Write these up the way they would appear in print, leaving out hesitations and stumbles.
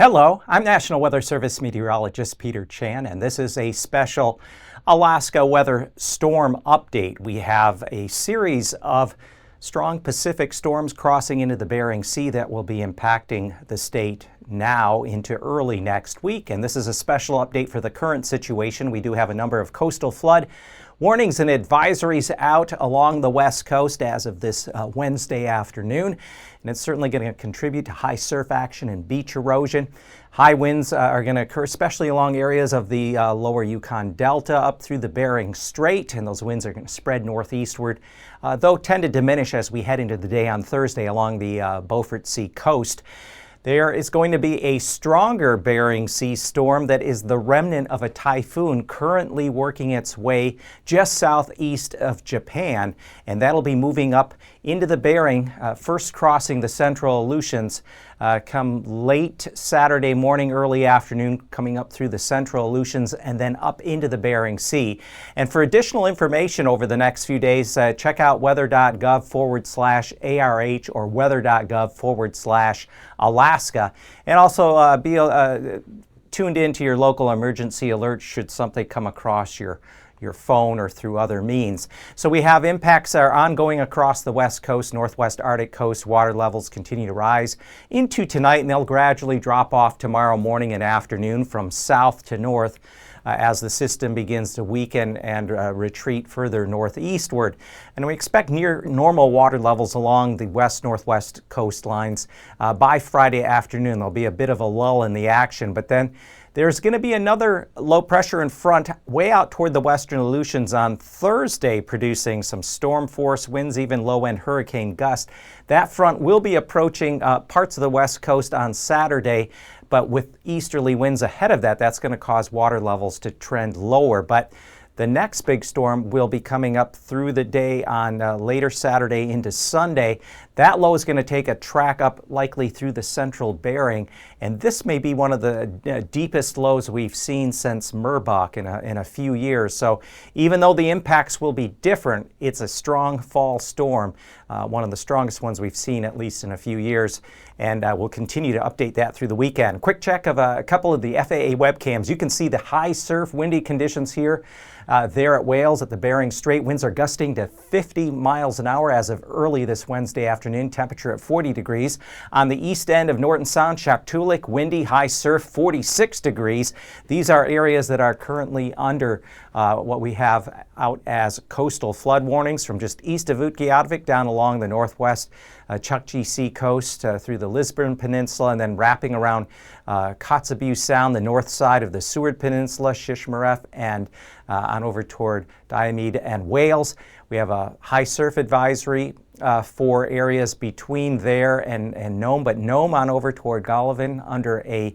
Hello, I'm National Weather Service Meteorologist Peter Chan, and this is a special Alaska weather storm update. We have a series of strong Pacific storms crossing into the Bering Sea that will be impacting the state now into early next week. And this is a special update for the current situation. We do have a number of coastal flood warnings and advisories out along the west coast as of this Wednesday afternoon. And it's certainly going to contribute to high surf action and beach erosion. High winds are going to occur, especially along areas of the lower Yukon Delta up through the Bering Strait, and those winds are going to spread northeastward, though tend to diminish as we head into the day on Thursday along the Beaufort Sea coast. There is going to be a stronger Bering Sea storm that is the remnant of a typhoon currently working its way just southeast of Japan, and that'll be moving up into the Bering, first crossing the central Aleutians come late Saturday morning, early afternoon, coming up through the central Aleutians and then up into the Bering Sea. And for additional information over the next few days, check out weather.gov/ARH or weather.gov/Alaska. And also be tuned into your local emergency alerts should something come across your phone or through other means. So we have impacts that are ongoing across the west coast, northwest Arctic coast. Water levels continue to rise into tonight, and they'll gradually drop off tomorrow morning and afternoon from south to north as the system begins to weaken and retreat further northeastward. And we expect near normal water levels along the west-northwest coastlines by Friday afternoon. There'll be a bit of a lull in the action, but then there's going to be another low pressure in front way out toward the western Aleutians on Thursday, producing some storm force winds, even low-end hurricane gust. That front will be approaching parts of the west coast on Saturday, but with easterly winds ahead of that, that's going to cause water levels to trend lower. But the next big storm will be coming up through the day on later Saturday into Sunday. That low is going to take a track up likely through the central Bering, and this may be one of the deepest lows we've seen since Merbach in a few years. So even though the impacts will be different, it's a strong fall storm, one of the strongest ones we've seen at least in a few years, and we'll continue to update that through the weekend. Quick check of a couple of the FAA webcams. You can see the high surf windy conditions here. There at Wales at the Bering Strait, winds are gusting to 50 miles an hour as of early this Wednesday afternoon, temperature at 40 degrees. On the east end of Norton Sound, Shaktoolik, windy, high surf, 46 degrees. These are areas that are currently under what we have out as coastal flood warnings from just east of Utqiagvik down along the northwest Chukchi Sea coast through the Lisburn Peninsula, and then wrapping around Kotzebue Sound, the north side of the Seward Peninsula, Shishmaref, and on over toward Diomede and Wales. We have a high surf advisory for areas between there and Nome, but Nome on over toward Golovin under a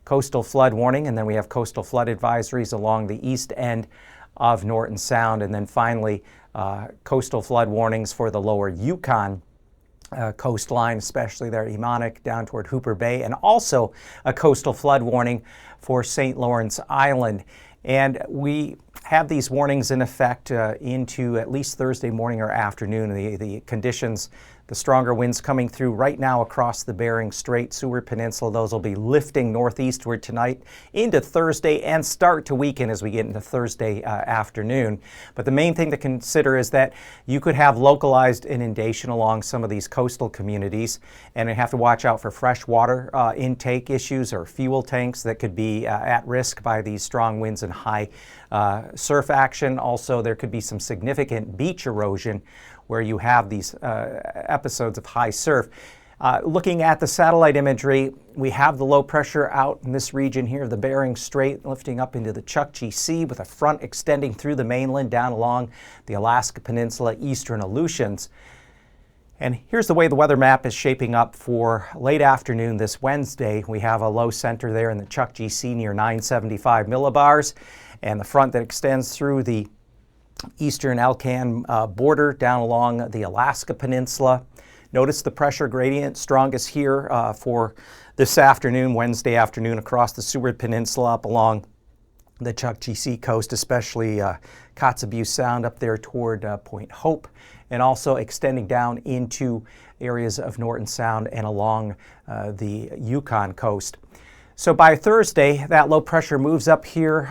coastal flood warning, and then we have coastal flood advisories along the east end of Norton Sound, and then finally coastal flood warnings for the lower Yukon coastline, especially there at Emonic down toward Hooper Bay, and also a coastal flood warning for St. Lawrence Island. And we have these warnings in effect into at least Thursday morning or afternoon. The conditions, the stronger winds coming through right now across the Bering Strait, Seward Peninsula, those will be lifting northeastward tonight into Thursday and start to weaken as we get into Thursday afternoon. But the main thing to consider is that you could have localized inundation along some of these coastal communities, and you have to watch out for fresh water intake issues or fuel tanks that could be at risk by these strong winds and high surf action. Also, there could be some significant beach erosion where you have these episodes of high surf. Looking at the satellite imagery, we have the low pressure out in this region here, the Bering Strait, lifting up into the Chukchi Sea with a front extending through the mainland down along the Alaska Peninsula, eastern Aleutians. And here's the way the weather map is shaping up for late afternoon this Wednesday. We have a low center there in the Chukchi Sea near 975 millibars, and the front that extends through the eastern Alcan border down along the Alaska Peninsula. Notice the pressure gradient strongest here for this afternoon, Wednesday afternoon, across the Seward Peninsula up along the Chukchi Sea coast, especially Kotzebue Sound up there toward Point Hope, and also extending down into areas of Norton Sound and along the Yukon coast. So by Thursday, that low pressure moves up here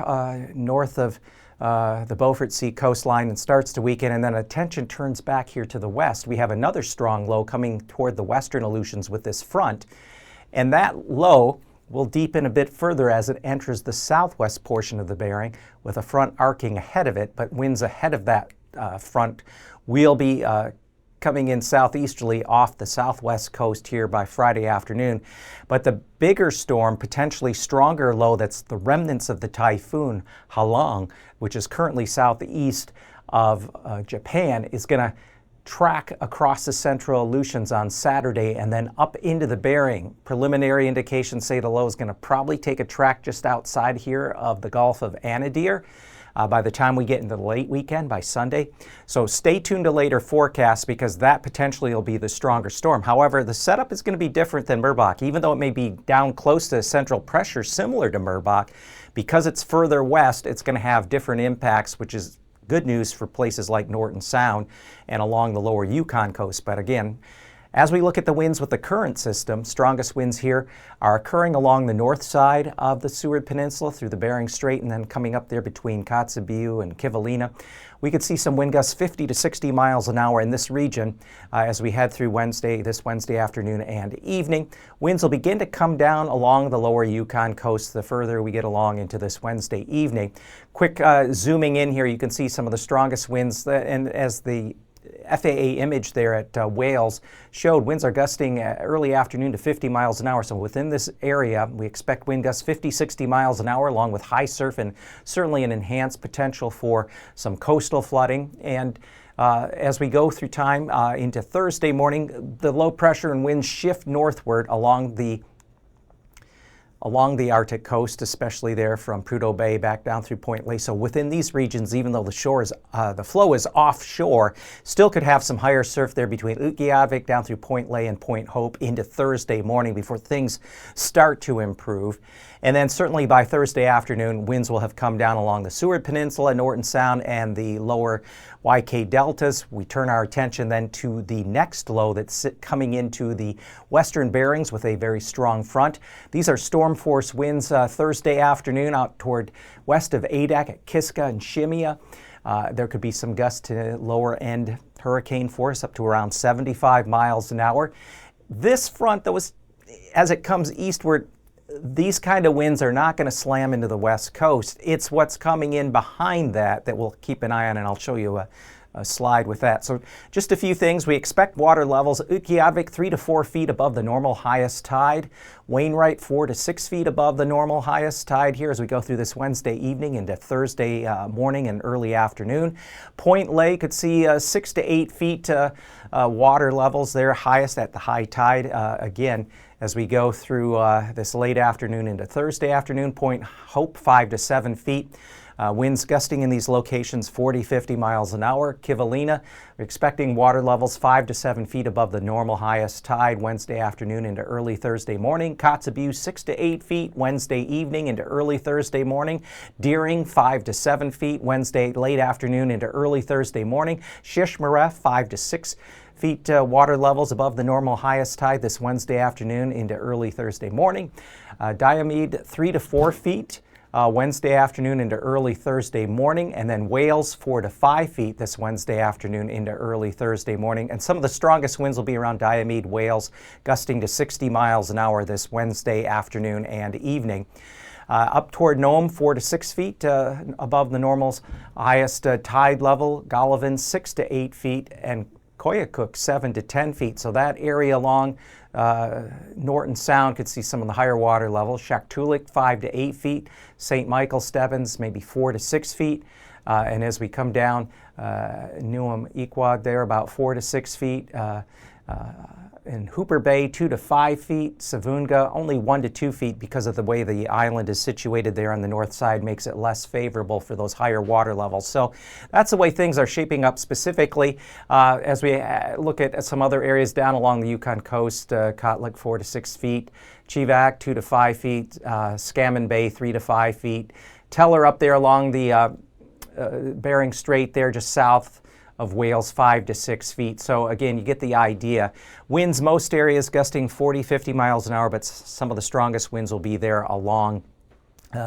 north of the Beaufort Sea coastline and starts to weaken, and then attention turns back here to the west. We have another strong low coming toward the western Aleutians with this front, and that low will deepen a bit further as it enters the southwest portion of the Bering with a front arcing ahead of it, but winds ahead of that front will be coming in southeasterly off the southwest coast here by Friday afternoon. But the bigger storm, potentially stronger low, that's the remnants of the typhoon Halong, which is currently southeast of Japan, is going to track across the central Aleutians on Saturday and then up into the Bering. Preliminary indications say the low is going to probably take a track just outside here of the Gulf of Anadyr by the time we get into the late weekend, by Sunday. So stay tuned to later forecasts because that potentially will be the stronger storm. However, the setup is going to be different than Merbach. Even though it may be down close to central pressure similar to Merbach, because it's further west, it's going to have different impacts, which is good news for places like Norton Sound and along the lower Yukon coast. But again, as we look at the winds with the current system, strongest winds here are occurring along the north side of the Seward Peninsula through the Bering Strait and then coming up there between Kotzebue and Kivalina. We could see some wind gusts 50 to 60 miles an hour in this region as we head through this Wednesday afternoon and evening. Winds will begin to come down along the lower Yukon coast the further we get along into this Wednesday evening. Quick zooming in here, you can see some of the strongest winds, and as the FAA image there at Wales showed, winds are gusting early afternoon to 50 miles an hour. So within this area, we expect wind gusts 50, 60 miles an hour along with high surf and certainly an enhanced potential for some coastal flooding. And as we go through time into Thursday morning, the low pressure and winds shift northward along the Arctic coast, especially there from Prudhoe Bay back down through Point Lay. So within these regions, even though the flow is offshore, still could have some higher surf there between Utqiagvik down through Point Lay and Point Hope into Thursday morning before things start to improve. And then certainly by Thursday afternoon, winds will have come down along the Seward Peninsula, Norton Sound, and the lower YK deltas. We turn our attention then to the next low that's coming into the western Berings with a very strong front. These are storm force winds Thursday afternoon out toward west of Adak at Kiska and Shimia. There could be some gusts to lower end hurricane force up to around 75 miles an hour. This front, though, as it comes eastward, these kind of winds are not going to slam into the west coast. It's what's coming in behind that we'll keep an eye on, and I'll show you a slide with that. So just a few things. We expect water levels. Utqiagvik 3 to 4 feet above the normal highest tide. Wainwright 4 to 6 feet above the normal highest tide here as we go through this Wednesday evening into Thursday morning and early afternoon. Point Lay could see 6 to 8 feet water levels there, highest at the high tide. Again, as we go through this late afternoon into Thursday afternoon, Point Hope 5 to 7 feet. Winds gusting in these locations 40, 50 miles an hour. Kivalina, we're expecting water levels 5 to 7 feet above the normal highest tide Wednesday afternoon into early Thursday morning. Kotzebue 6 to 8 feet Wednesday evening into early Thursday morning. Deering 5 to 7 feet Wednesday late afternoon into early Thursday morning. Shishmaref 5 to 6 feet water levels above the normal highest tide this Wednesday afternoon into early Thursday morning. Diomede 3 to 4 feet Wednesday afternoon into early Thursday morning, and then Wales 4 to 5 feet this Wednesday afternoon into early Thursday morning. And some of the strongest winds will be around Diomede, Wales, gusting to 60 miles an hour this Wednesday afternoon and evening. Up toward Nome, 4 to 6 feet above the normal's highest tide level. Golovin 6 to 8 feet, and Koyukuk 7 to 10 feet. So that area along Norton Sound could see some of the higher water levels. Shaktoolik 5 to 8 feet. St. Michael Stebbins maybe 4 to 6 feet. And as we come down, Newham Equad there about 4 to 6 feet. In Hooper Bay 2 to 5 feet. Savunga only 1 to 2 feet because of the way the island is situated there on the north side, makes it less favorable for those higher water levels. So that's the way things are shaping up specifically. As we look at some other areas down along the Yukon coast, Kotlik 4 to 6 feet. Chivak 2 to 5 feet. Scammon Bay 3 to 5 feet. Teller up there along the Bering Strait there just south of whales 5 to 6 feet. So again, you get the idea. Winds most areas gusting 40, 50 miles an hour, but some of the strongest winds will be there along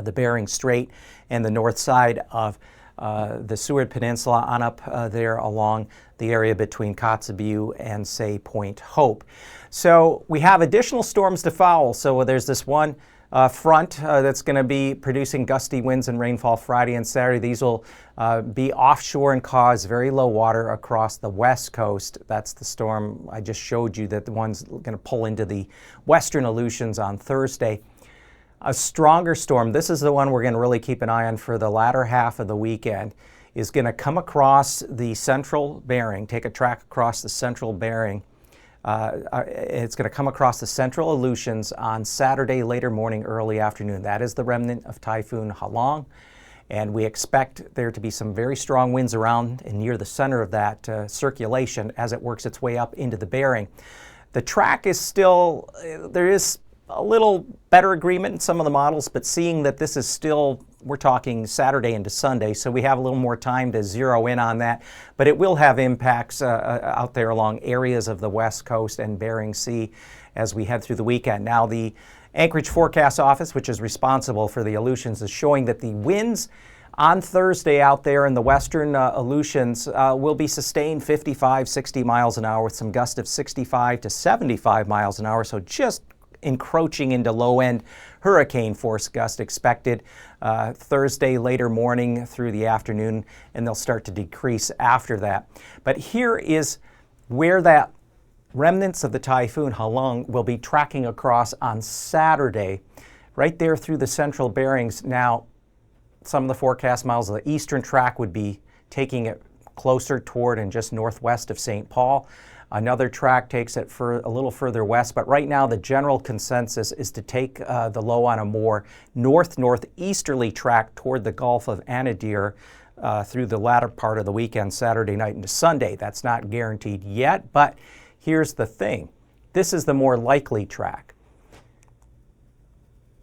the Bering Strait and the north side of the Seward Peninsula on up there along the area between Kotzebue and, say, Point Hope. So we have additional storms to follow. So there's this one front that's going to be producing gusty winds and rainfall Friday and Saturday. These will be offshore and cause very low water across the west coast. That's the storm I just showed you, that the one's going to pull into the western Aleutians on Thursday. A stronger storm, this is the one we're going to really keep an eye on for the latter half of the weekend, is going to come across the central Bering, take a track across the central Bering. It's going to come across the central Aleutians on Saturday, later morning, early afternoon. That is the remnant of Typhoon Halong, and we expect there to be some very strong winds around and near the center of that circulation as it works its way up into the Bering. The track is still, there is a little better agreement in some of the models, but seeing that this is still, we're talking Saturday into Sunday, so we have a little more time to zero in on that, but it will have impacts out there along areas of the west coast and Bering Sea as we head through the weekend. Now, the Anchorage Forecast Office, which is responsible for the Aleutians, is showing that the winds on Thursday out there in the western Aleutians will be sustained 55, 60 miles an hour with some gusts of 65 to 75 miles an hour, so just encroaching into low-end hurricane force gust expected Thursday later morning through the afternoon, and they'll start to decrease after that. But here is where that remnants of the Typhoon Halong will be tracking across on Saturday, right there through the central Berings. Now, some of the forecast models of the eastern track would be taking it closer toward and just northwest of St. Paul. Another track takes it for a little further west, but right now the general consensus is to take the low on a more northeasterly track toward the Gulf of Anadyr through the latter part of the weekend, Saturday night into Sunday. That's not guaranteed yet, but here's the thing. This is the more likely track.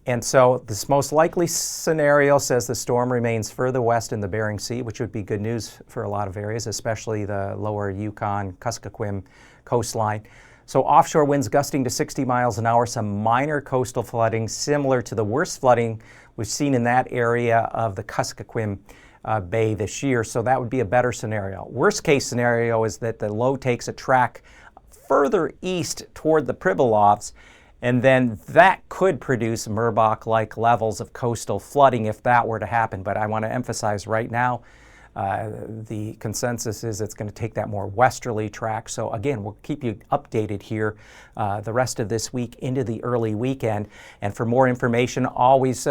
And so this most likely scenario says the storm remains further west in the Bering Sea, which would be good news for a lot of areas, especially the lower Yukon, Kuskokwim coastline. So offshore winds gusting to 60 miles an hour, some minor coastal flooding similar to the worst flooding we've seen in that area of the Kuskokwim Bay this year. So that would be a better scenario. Worst case scenario is that the low takes a track further east toward the Pribilofs, and then that could produce Murbach-like levels of coastal flooding if that were to happen. But I want to emphasize right now, the consensus is it's going to take that more westerly track. So again, we'll keep you updated here the rest of this week into the early weekend. And for more information, always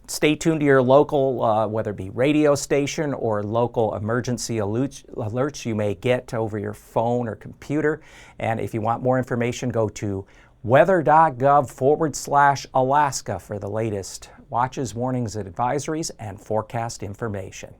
stay tuned to your local, whether it be radio station or local emergency alerts you may get over your phone or computer. And if you want more information, go to weather.gov/Alaska for the latest watches, warnings, advisories, and forecast information.